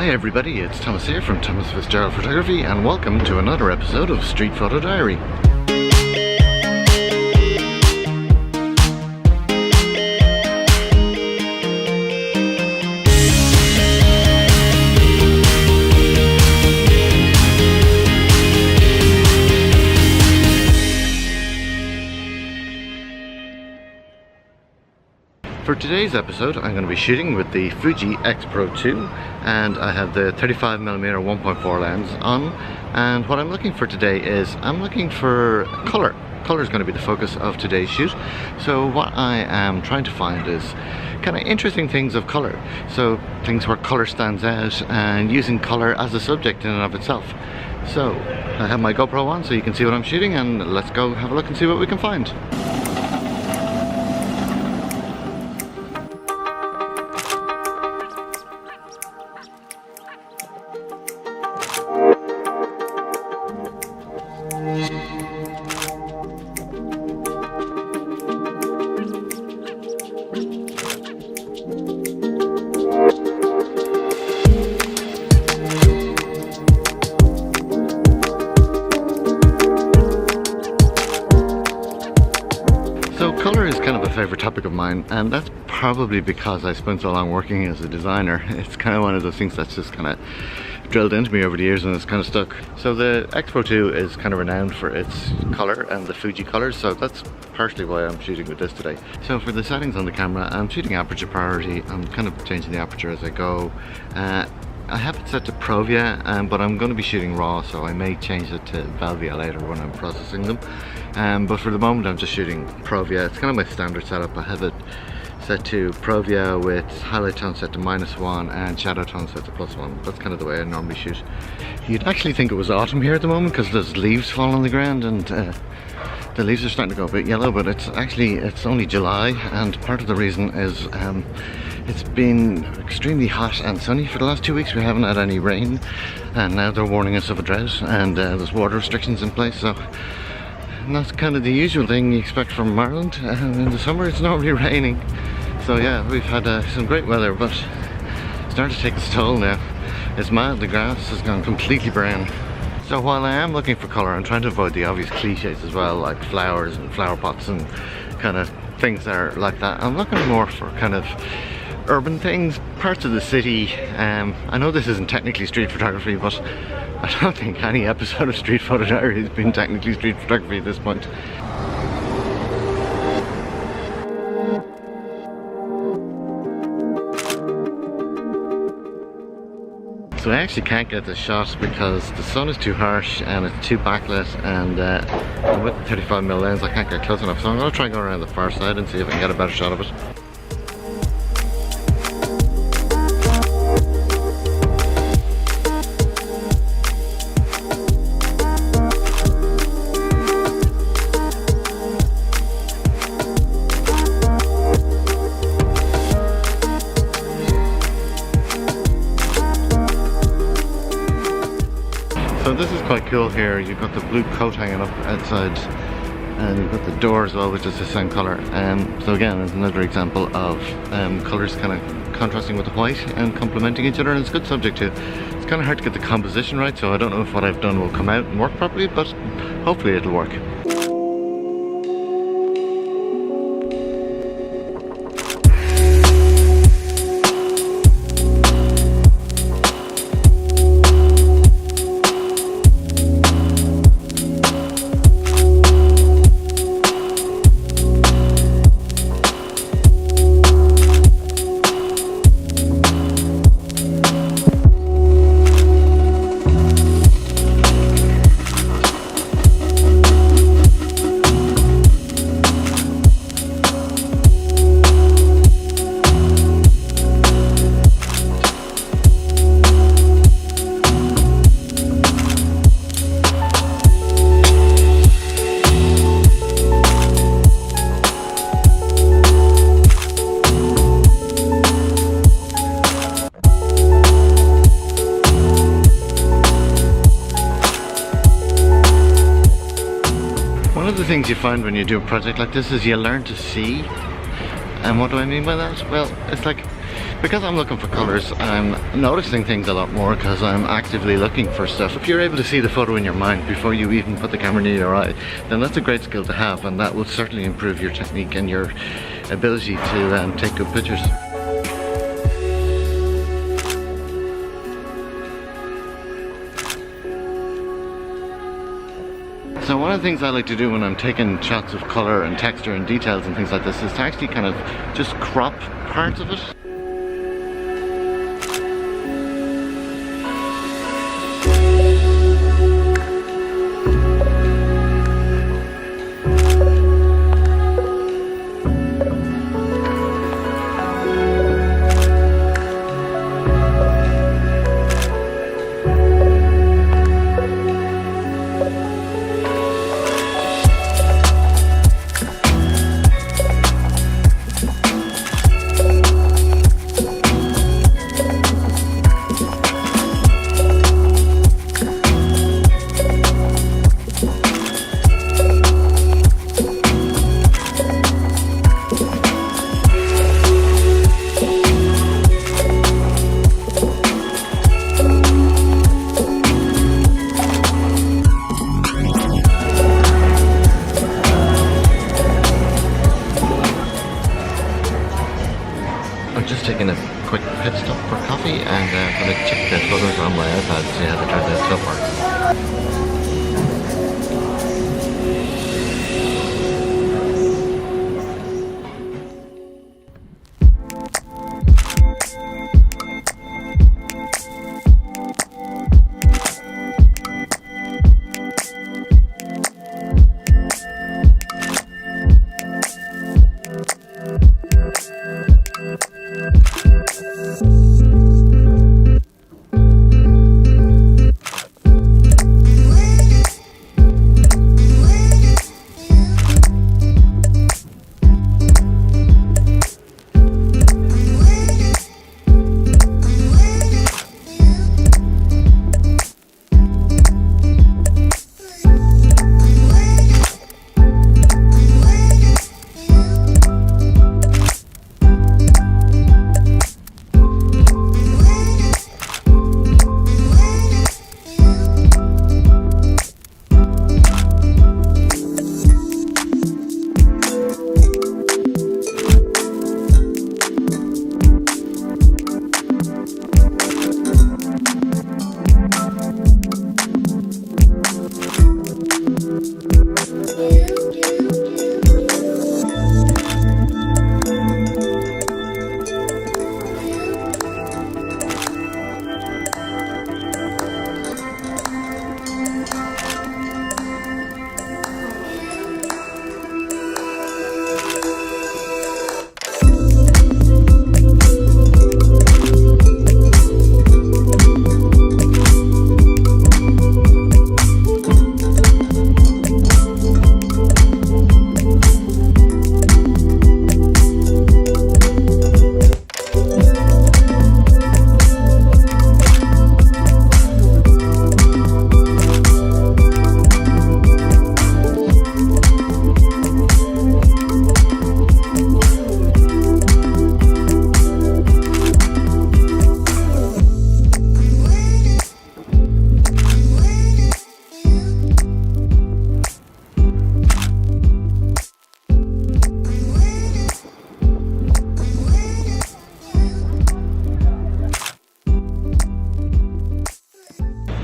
Hi everybody, it's Thomas here from Thomas Fitzgerald Photography and welcome to another episode of Street Photo Diary. For today's episode, I'm going to be shooting with the Fuji X-Pro2 and I have the 35mm 1.4 lens on, and what I'm looking for today is I'm looking for colour. Colour is going to be the focus of today's shoot. So what I am trying to find is kind of interesting things of colour. So things where colour stands out and using colour as a subject in and of itself. So I have my GoPro on so you can see what I'm shooting, and let's go have a look and see what we can find. Colour is kind of a favourite topic of mine, and that's probably because I spent so long working as a designer. It's kind of one of those things that's just kind of drilled into me over the years and it's kind of stuck. So the X-Pro2 is kind of renowned for its colour and the Fuji colours, so that's partially why I'm shooting with this today. So for the settings on the camera, I'm shooting aperture priority. I'm kind of changing the aperture as I go. I have it set to Provia, but I'm going to be shooting RAW, so I may change it to Velvia later when I'm processing them. But for the moment I'm just shooting Provia. It's kind of my standard setup. I have it set to Provia with highlight tone set to -1 and shadow tone set to +1. That's kind of the way I normally shoot. You'd actually think it was autumn here at the moment because there's leaves falling on the ground and the leaves are starting to go a bit yellow, but it's only July, and part of the reason is it's been extremely hot and sunny for the last 2 weeks. We haven't had any rain, and now they're warning us of a drought, and there's water restrictions in place. So and that's kind of the usual thing you expect from Ireland. In the summer it's not really raining. So yeah, we've had some great weather, but it's starting to take its toll now. It's mad, the grass has gone completely brown. So while I am looking for colour, I'm trying to avoid the obvious cliches as well, like flowers and flower pots and kind of things that are like that. I'm looking more for kind of urban things, parts of the city. I know this isn't technically street photography, but I don't think any episode of Street Photo Diary has been technically street photography at this point. So I actually can't get this shot because the sun is too harsh and it's too backlit, and with the 35mm lens I can't get close enough, so I'm going to try and go around the far side and see if I can get a better shot of it. So this is quite cool here. You've got the blue coat hanging up outside and you've got the door as well, which is the same colour. So again, it's another example of colours kind of contrasting with the white and complementing each other, and it's a good subject too. It's kind of hard to get the composition right, so I don't know if what I've done will come out and work properly, but hopefully it'll work. One of the things you find when you do a project like this is you learn to see. And what do I mean by that? Well, it's like because I'm looking for colors, I'm noticing things a lot more because I'm actively looking for stuff. If you're able to see the photo in your mind before you even put the camera near your eye, then that's a great skill to have, and that will certainly improve your technique and your ability to take good pictures. So one of the things I like to do when I'm taking shots of colour and texture and details and things like this is to actually kind of just crop parts of it. I'm just taking a quick pit stop for coffee, and I'm going to check the photos on my iPad to see how they turned out so far.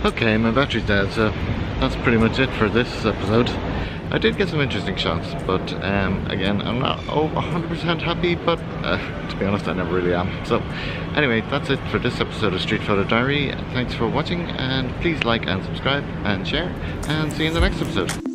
Okay, my battery's dead, so that's pretty much it for this episode. I did get some interesting shots, but again, I'm not 100% happy, but to be honest, I never really am. So anyway, that's it for this episode of Street Photo Diary. Thanks for watching, and please like and subscribe and share, and see you in the next episode.